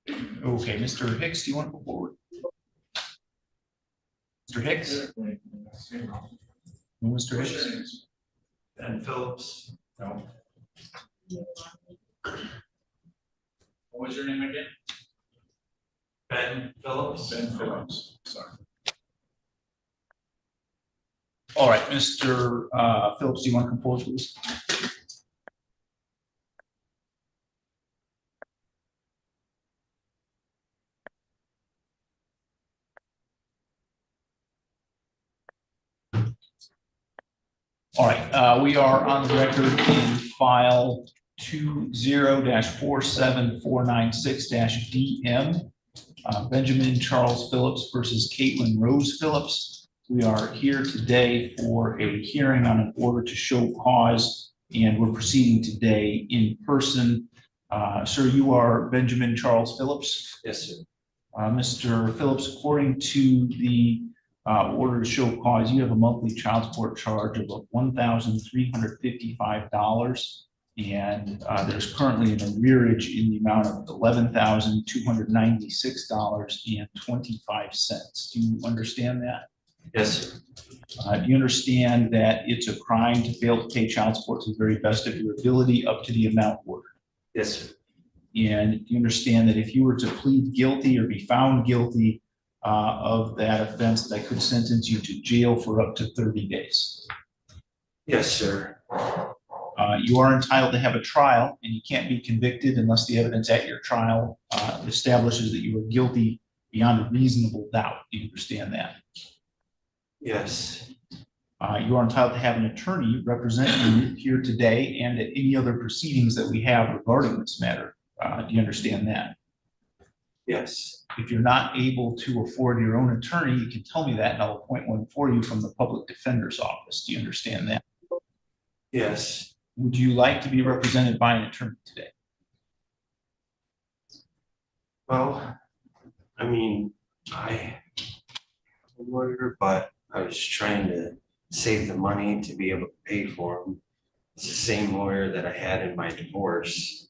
Okay, Mr. Hicks, do you want to go forward? Mr. Hicks? No, Mr. Hicks? Ben Phillips. No. What was your name again? Ben Phillips. Ben Phillips. Sorry. All right, Mr. Phillips, do you want to come forward, please? All right, we are on the record in file 20-47496-DM, Benjamin Charles Phillips versus Caitlin Rose Phillips. We are here today for a hearing on an order to show cause, and we're proceeding today in person. Sir, you are Benjamin Charles Phillips? Yes, sir. Mr. Phillips, according to the order to show cause, you have a monthly child support charge of $1,355, and there's currently an arrearage in the amount of $11,296.25. Do you understand that? Yes, sir. Do you understand that it's a crime to fail to pay child support to the very best of your ability up to the amount ordered? Yes, sir. And you understand that if you were to plead guilty or be found guilty of that offense, that could sentence you to jail for up to 30 days. Yes, sir. You are entitled to have a trial, and you can't be convicted unless the evidence at your trial establishes that you are guilty beyond a reasonable doubt. Do you understand that? Yes. You are entitled to have an attorney represent you here today and at any other proceedings that we have regarding this matter. Do you understand that? Yes. If you're not able to afford your own attorney, you can tell me that and I'll appoint one for you from the public defender's office. Do you understand that? Yes. Would you like to be represented by an attorney today? Well, I mean, I'm a lawyer, but I was trying to save the money to be able to pay for them. It's the same lawyer that I had in my divorce.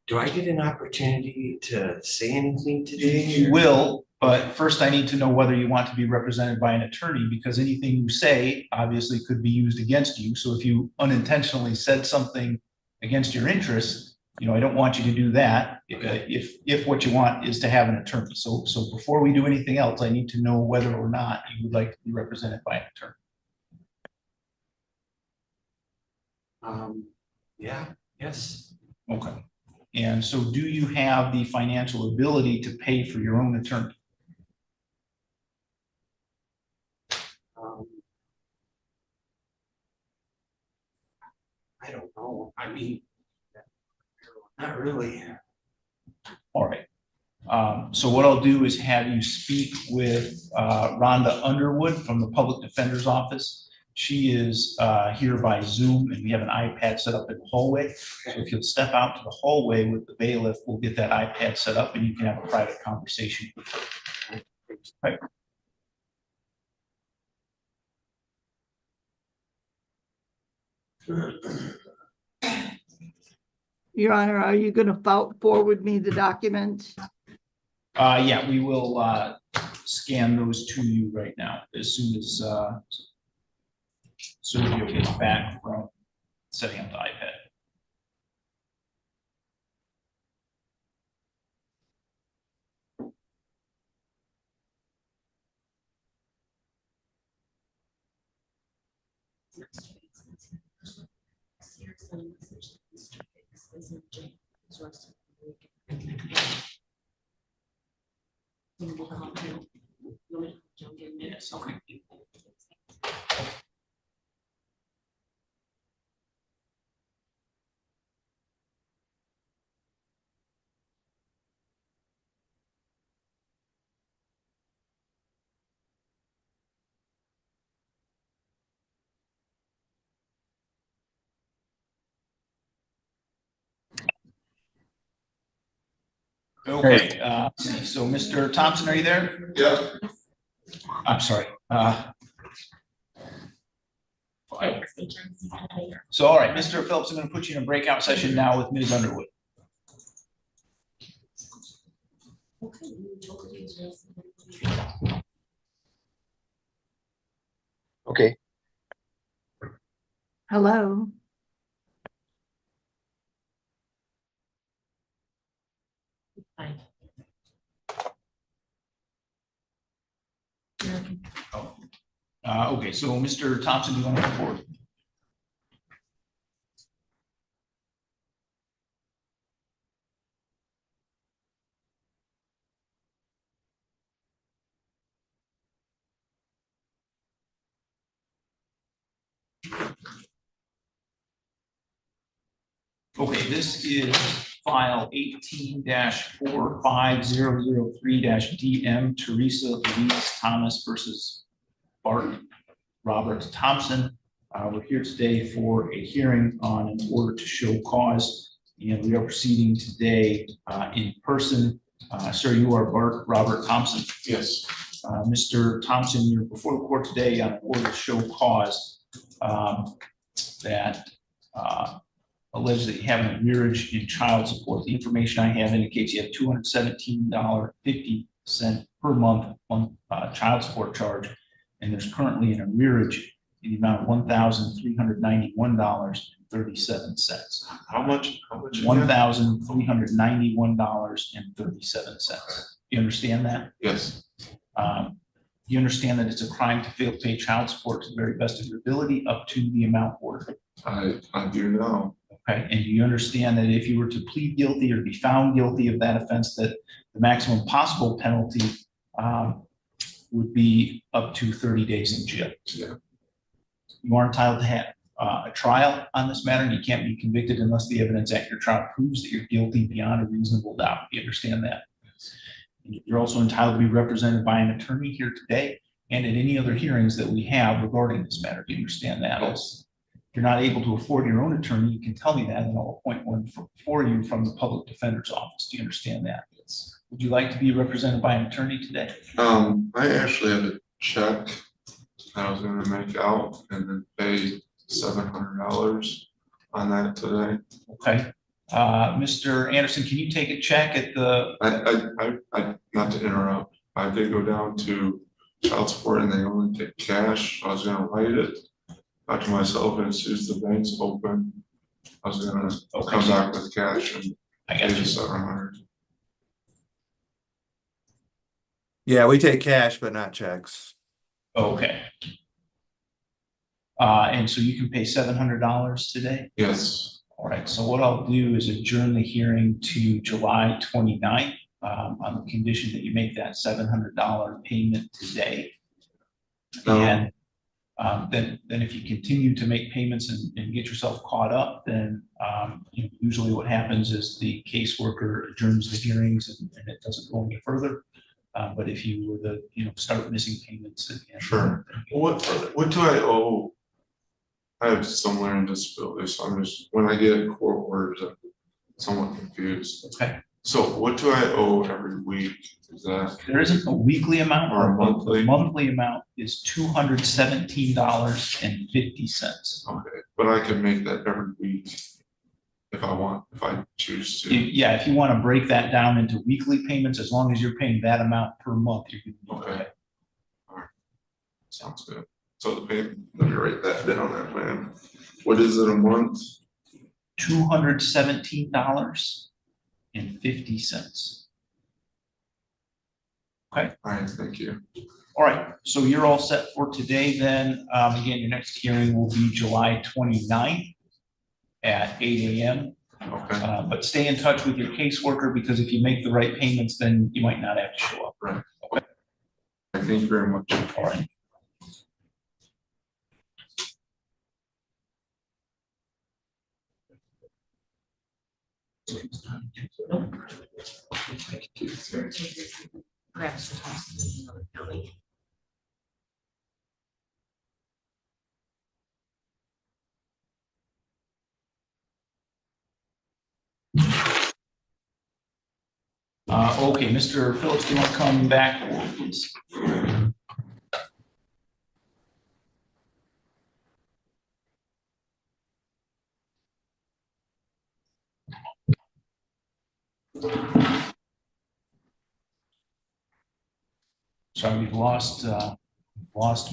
Do I get an opportunity to say anything today? You will, but first I need to know whether you want to be represented by an attorney, because anything you say obviously could be used against you. So if you unintentionally said something against your interests, I don't want you to do that. Okay. If what you want is to have an attorney. So before we do anything else, I need to know whether or not you would like to be represented by an attorney. Yeah, yes. Okay. And so do you have the financial ability to pay for your own attorney? I don't know. I mean, not really. All right. So what I'll do is have you speak with Rhonda Underwood from the Public Defender's Office. She is here by Zoom, and we have an iPad set up in the hallway. So if you'll step out to the hallway with the bailiff, we'll get that iPad set up and you can have a private conversation with her. Right. Your Honor, are you going to forward me the document? Yeah, we will scan those to you right now as soon as Sergio gets back from setting up the iPad. Yes, okay. Okay, so Mr. Thompson, are you there? Yeah. I'm sorry. So, all right, Mr. Phillips, I'm going to put you in a breakout session now with Ms. Underwood. Okay, Hello? Okay, so Mr. Thompson, do you want to report? Okay, this is file 18-45003-DM, Teresa Louise Thomas versus Bart Robert Thompson. We're here today for a hearing on an order to show cause, and we are proceeding today in person. Sir, you are Bart Robert Thompson. Yes, Mr. Thompson, you're before the court today on an order to show cause that alleged that you have an arrearage in child support. The information I have indicates you have $217.50 per month child support charge, and there's currently an arrearage in the amount of $1,391.37. how much? again? $1,391.37. You understand that? Yes, You understand that it's a crime to fail to pay child support to the very best of your ability up to the amount ordered. I do know. Okay, and do you understand that if you were to plead guilty or be found guilty of that offense, that the maximum possible penalty would be up to 30 days in jail? Yeah. You are entitled to have a trial on this matter, and you can't be convicted unless the evidence at your trial proves that you're guilty beyond a reasonable doubt. Do you understand that? You're also entitled to be represented by an attorney here today and at any other hearings that we have regarding this matter. Do you understand that? Yes. If you're not able to afford your own attorney, you can tell me that and I'll appoint one for you from the public defender's office. Do you understand that? Yes. Would you like to be represented by an attorney today? I actually had a check I was gonna make out and then pay $700 on that today. Okay. Mr. Anderson, can you take a check at the, I, not to interrupt, I did go down to child support and they only take cash. I was gonna write it back to myself, and as soon as the bank's open, I was gonna Okay. come back with cash and I pay got the you. 700. yeah, we take cash, but not checks. Okay. And so you can pay $700 today? Yes, All right, so what I'll do is adjourn the hearing to July 29th on the condition that you make that $700 payment today. And then if you continue to make payments and get yourself caught up, then usually what happens is the caseworker adjourns the hearings and it doesn't go any further. But if you were to start missing payments again. sure. What do I owe? I have some learning disability, so I'm just, when I get court orders, I'm somewhat confused. Okay, So what do I owe every week? Is that, there isn't a weekly amount Or a but monthly? The monthly amount is $217.50. okay, but I can make that every week if I want, if I choose to. Yeah, if you want to break that down into weekly payments, as long as you're paying that amount per month, you can. Okay. Sounds good. So the payment, let me write that down, that plan. What is it a month? $217.50. Okay, All right, thank you. all right, so you're all set for today then. Again, your next hearing will be July 29th at 8 a.m. Okay, But stay in touch with your caseworker, because if you make the right payments, then you might not have to show up. right. Okay. Thank you very much. All right. Okay, Mr. Phillips, do you want to come back forward, please? sorry, we've lost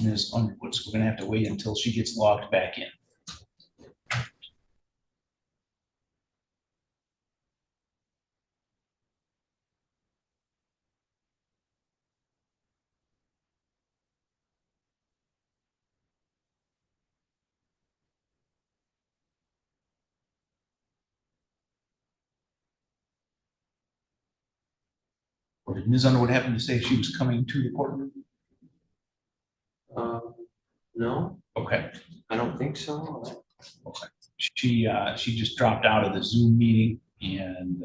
Ms. Underwood, so we're gonna have to wait until she gets logged back in. Or did Ms. Underwood happen to say she was coming to the courtroom? No, Okay, I don't think so. okay. She just dropped out of the Zoom meeting, and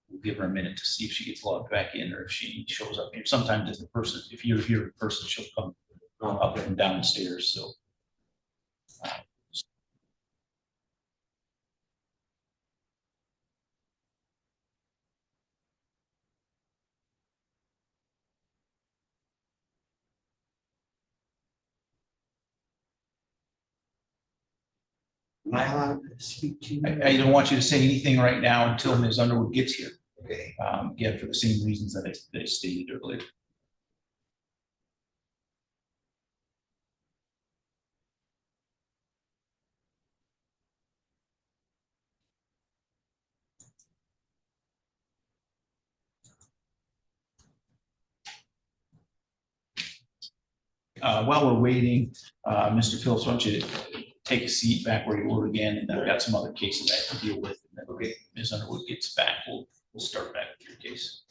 we'll give her a minute to see if she gets logged back in or if she shows up here. Sometimes if the person, if you're here in person, she'll come up and down the stairs, so. Am I allowed to speak to you? I don't want you to say anything right now until Ms. Underwood gets here. Okay. Again, for the same reasons that I stated earlier. While we're waiting, Mr. Phillips, why don't you take a seat back where you were again, and I've got some other cases I have to deal with. And then okay, Ms. Underwood gets back, we'll start back with your case.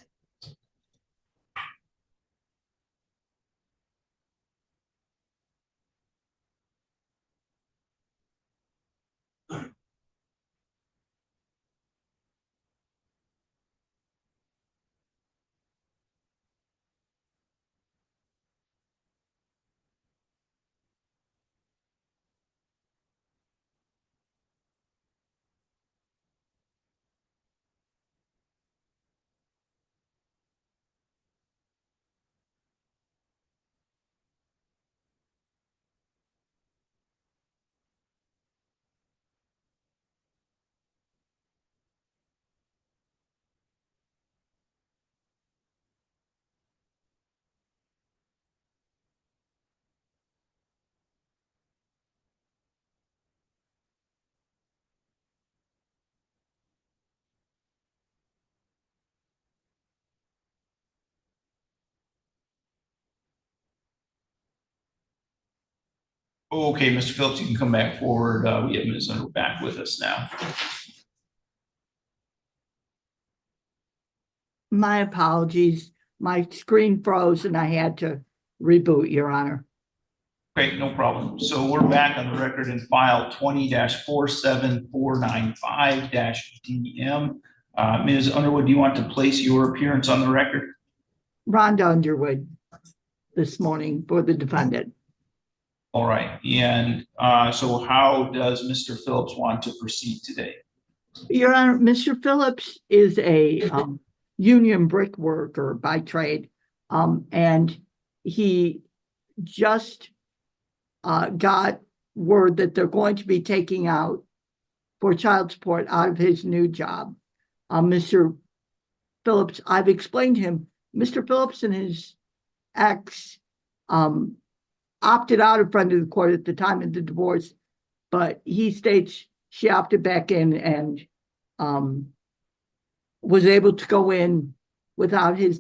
Okay, Mr. Phillips, you can come back forward. We have Ms. Underwood back with us now. My apologies. My screen froze and I had to reboot, Your Honor. Great, no problem. So we're back on the record in file 20-47495-DM. Ms. Underwood, do you want to place your appearance on the record? Rhonda Underwood this morning for the defendant. All right, and so how does Mr. Phillips want to proceed today? Your Honor, Mr. Phillips is a union brick worker by trade, and he just got word that they're going to be taking out for child support out of his new job. Mr. Phillips, I've explained to him, Mr. Phillips and his ex opted out of front of the court at the time of the divorce, but he states she opted back in and was able to go in without his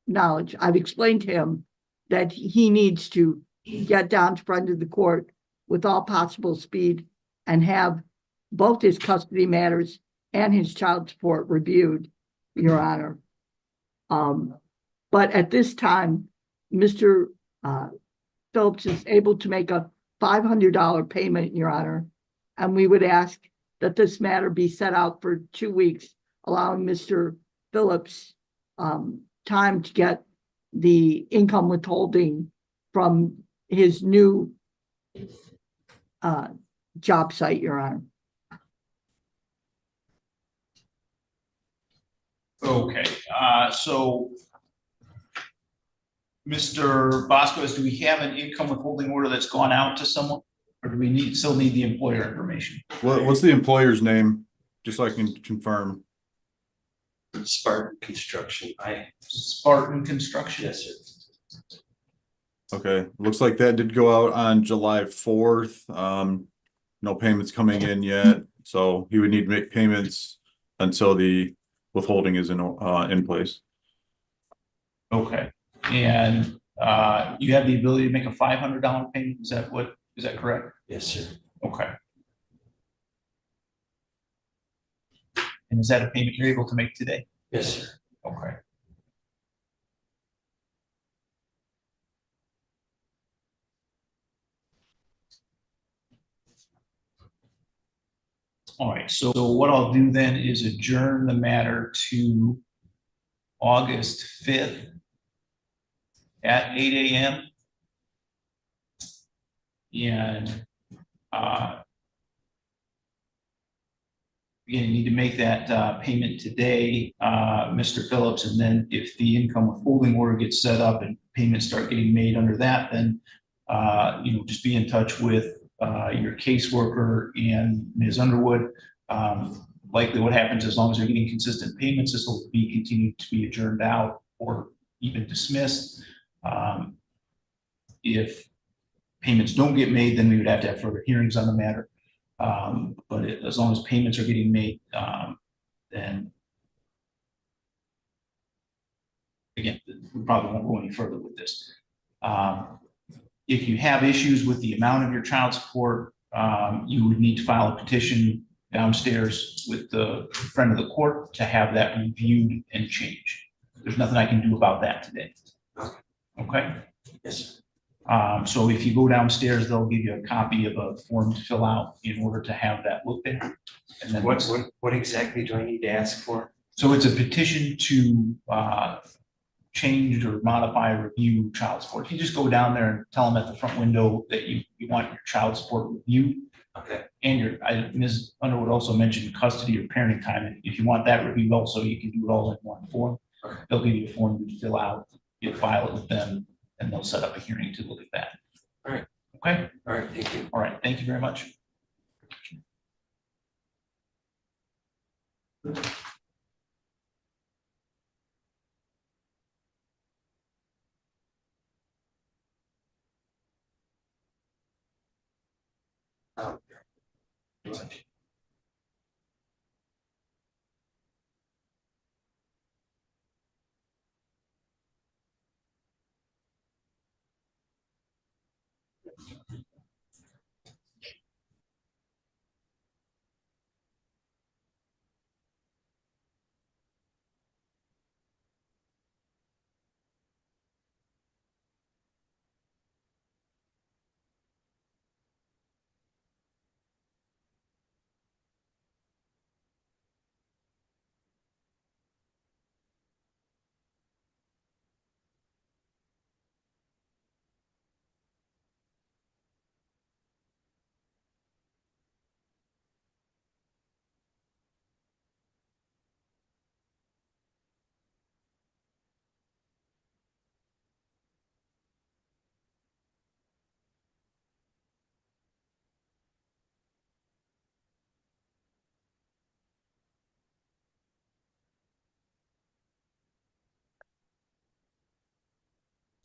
knowledge. I've explained to him that he needs to get down to front of the court with all possible speed and have both his custody matters and his child support reviewed, Your Honor. But at this time, Mr. Phillips is able to make a $500 payment, Your Honor, and we would ask that this matter be set out for 2 weeks, allowing Mr. Phillips time to get the income withholding from his new job site, Your Honor. Okay, so Mr. Bosco, do we have an income withholding order that's gone out to someone? Or do we still need the employer information? What's the employer's name? Just so I can confirm. Spartan Construction, Spartan Construction. yes, sir. Okay, looks like that did go out on July 4th. No payments coming in yet, so he would need to make payments until the withholding is in place. Okay, and you have the ability to make a $500 payment, is that correct? Yes, sir. Okay. And is that a payment you're able to make today? Yes, sir. Okay. All right, so what I'll do then is adjourn the matter to August 5th at 8 a.m. And again, you need to make that payment today, Mr. Phillips, and then if the income withholding order gets set up and payments start getting made under that, then just be in touch with your caseworker and Ms. Underwood. Likely what happens, as long as they're getting consistent payments, this will be continued to be adjourned out or even dismissed. If payments don't get made, then we would have to have further hearings on the matter. But as long as payments are getting made, then again, we probably won't go any further with this. If you have issues with the amount of your child support, you would need to file a petition downstairs with the friend of the court to have that reviewed and changed. There's nothing I can do about that today. Okay? Yes, sir. So if you go downstairs, they'll give you a copy of a form to fill out in order to have that looked at. And then What exactly do I need to ask for? so it's a petition to change or modify or review child support. If you just go down there and tell them at the front window that you want your child support reviewed, Okay, and Ms. Underwood also mentioned custody or parenting time. And if you want that reviewed also, you can do it all in one form. Okay. They'll give you a form to fill out, you file it with them, and they'll set up a hearing to look at that. All right. Okay. all right, thank you. All right. Thank you very much.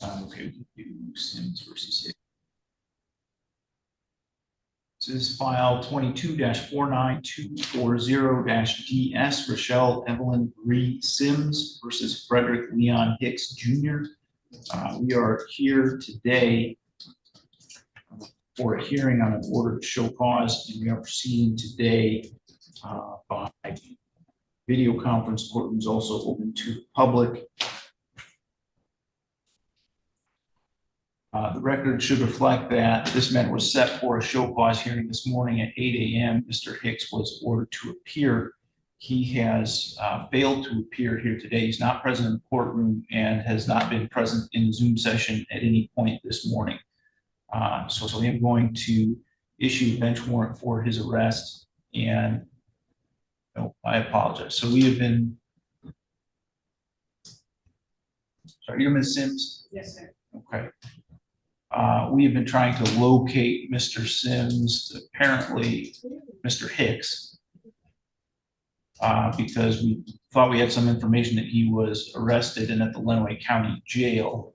Um, Okay, we can do Sims versus Hicks. This is file 22-49240-DS, Rochelle Evelyn Bree Sims versus Frederick Leon Hicks Jr. We are here today for a hearing on an order to show cause, and we are proceeding today by video conference. Courtroom is also open to the public. The record should reflect that this matter was set for a show cause hearing this morning at 8 a.m. Mr. Hicks was ordered to appear. He has failed to appear here today. He's not present in the courtroom and has not been present in the Zoom session at any point this morning. So I am going to issue a bench warrant for his arrest, and I apologize. So we have been, sorry, you're Ms. Sims? Yes, sir. Okay. We have been trying to locate Mr. Sims, apparently Mr. Hicks, because we thought we had some information that he was arrested and at the Lenawee County Jail.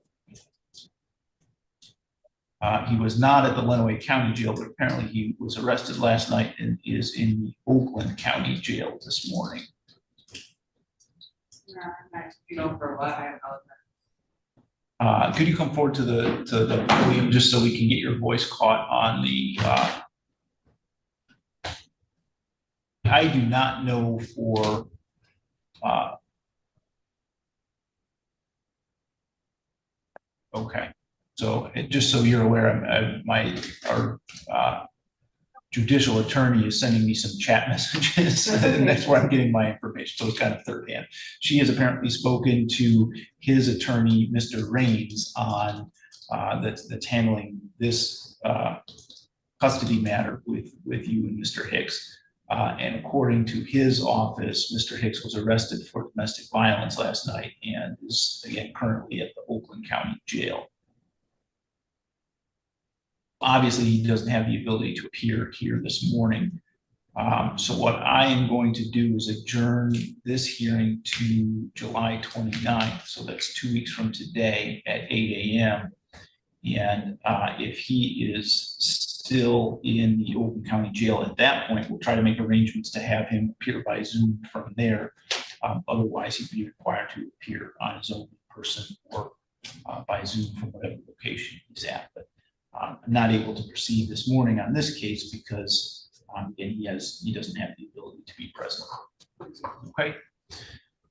He was not at the Lenawee County Jail, but apparently he was arrested last night and is in the Oakland County Jail this morning. For what? I apologize. Could you come forward to the podium just so we can get your voice caught on the, I do not know for, okay. So just so you're aware, our judicial attorney is sending me some chat messages, and that's where I'm getting my information. So it's kind of third hand. She has apparently spoken to his attorney, Mr. Raines, on that's handling this custody matter with you and Mr. Hicks. And according to his office, Mr. Hicks was arrested for domestic violence last night and is again currently at the Oakland County Jail. Obviously, he doesn't have the ability to appear here this morning. So what I am going to do is adjourn this hearing to July 29th. So that's 2 weeks from today at 8 a.m. And if he is still in the Oakland County Jail at that point, we'll try to make arrangements to have him appear by Zoom from there. Otherwise, he'd be required to appear on his own in person or by Zoom from whatever location he's at. But I'm not able to proceed this morning on this case because again, he doesn't have the ability to be present. Okay.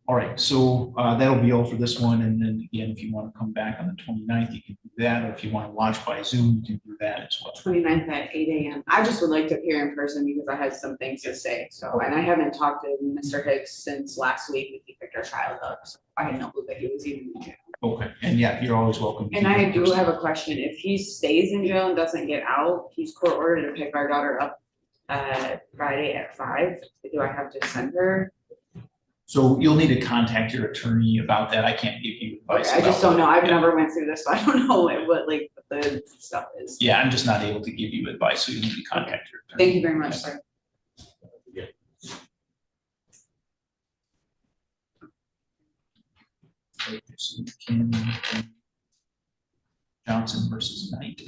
All right, so that'll be all for this one. And then again, if you want to come back on the 29th, you can do that. Or if you want to watch by Zoom, you can do that as well. 29th at 8 a.m. I just would like to appear in person because I had some things to say. So, and I haven't talked to Mr. Hicks since last week when he picked our child up. So I had no clue that he was even in jail. Okay, and yeah, you're always welcome. And I do have a question. If he stays in jail and doesn't get out, he's court ordered to pick our daughter up Friday at 5. Do I have to send her? So you'll need to contact your attorney about that. I can't give you advice. I just about don't know. what- I've never went through this, so I don't know what like the stuff is. Yeah, I'm just not able to give you advice, so you need to contact your attorney. Thank you very much, sir. Okay, so Kim Johnson versus Knight.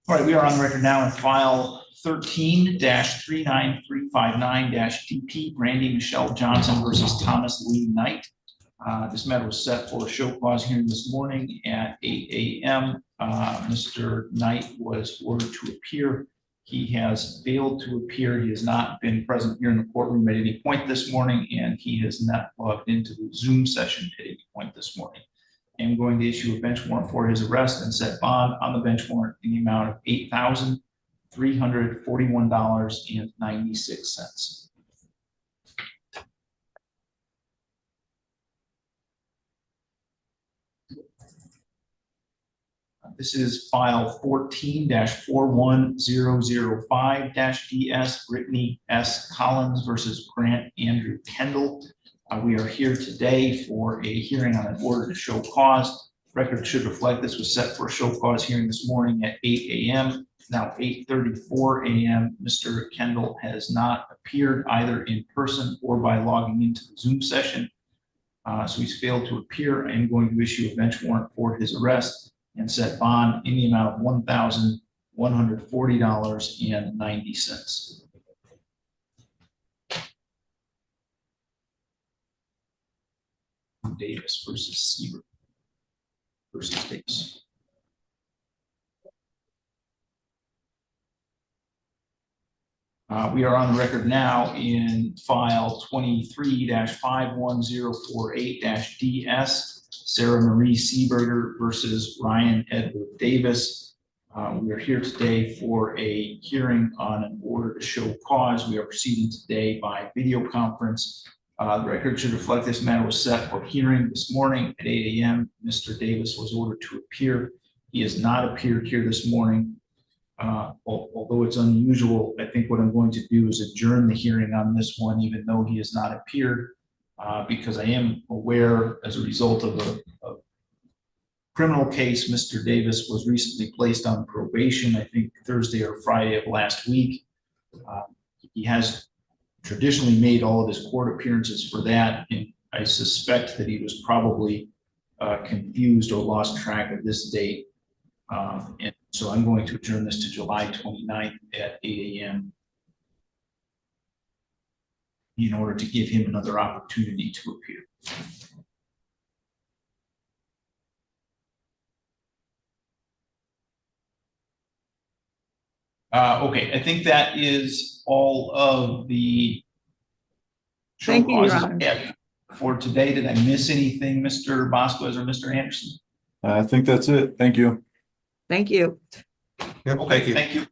All right, we are on the record now in file 13-39359-DP, Brandy Michelle Johnson versus Thomas Lee Knight. This matter was set for a show cause hearing this morning at 8 a.m. Mr. Knight was ordered to appear. He has failed to appear. He has not been present here in the courtroom at any point this morning, and he has not logged into the Zoom session at any point this morning. I'm going to issue a bench warrant for his arrest and set bond on the bench warrant in the amount of $8,341.96. This is file 14-41005-DS, Brittany S. Collins versus Grant Andrew Kendall. We are here today for a hearing on an order to show cause. Record should reflect this was set for a show cause hearing this morning at 8 a.m. Now 8:34 a.m. Mr. Kendall has not appeared either in person or by logging into the Zoom session. So he's failed to appear. I am going to issue a bench warrant for his arrest and set bond in the amount of $1,140.90. Davis versus Siebert versus Davis. We are on the record now in file 23-51048-DS, Sarah Marie Seeberger versus Ryan Edward Davis. We are here today for a hearing on an order to show cause. We are proceeding today by video conference. The record should reflect this matter was set for hearing this morning at 8 a.m. Mr. Davis was ordered to appear. He has not appeared here this morning. Although it's unusual, I think what I'm going to do is adjourn the hearing on this one, even though he has not appeared, because I am aware as a result of a criminal case, Mr. Davis was recently placed on probation, I think Thursday or Friday of last week. He has traditionally made all of his court appearances for that, and I suspect that he was probably confused or lost track of this date. And so I'm going to adjourn this to July 29th at 8 a.m. in order to give him another opportunity to appear. Okay, I think that is all of the show Thank you, Your causes Honor. for today. Did I miss anything, Mr. Bosquez or Mr. Anderson? I think that's it. Thank you. Thank you. Yep, Okay, thank you.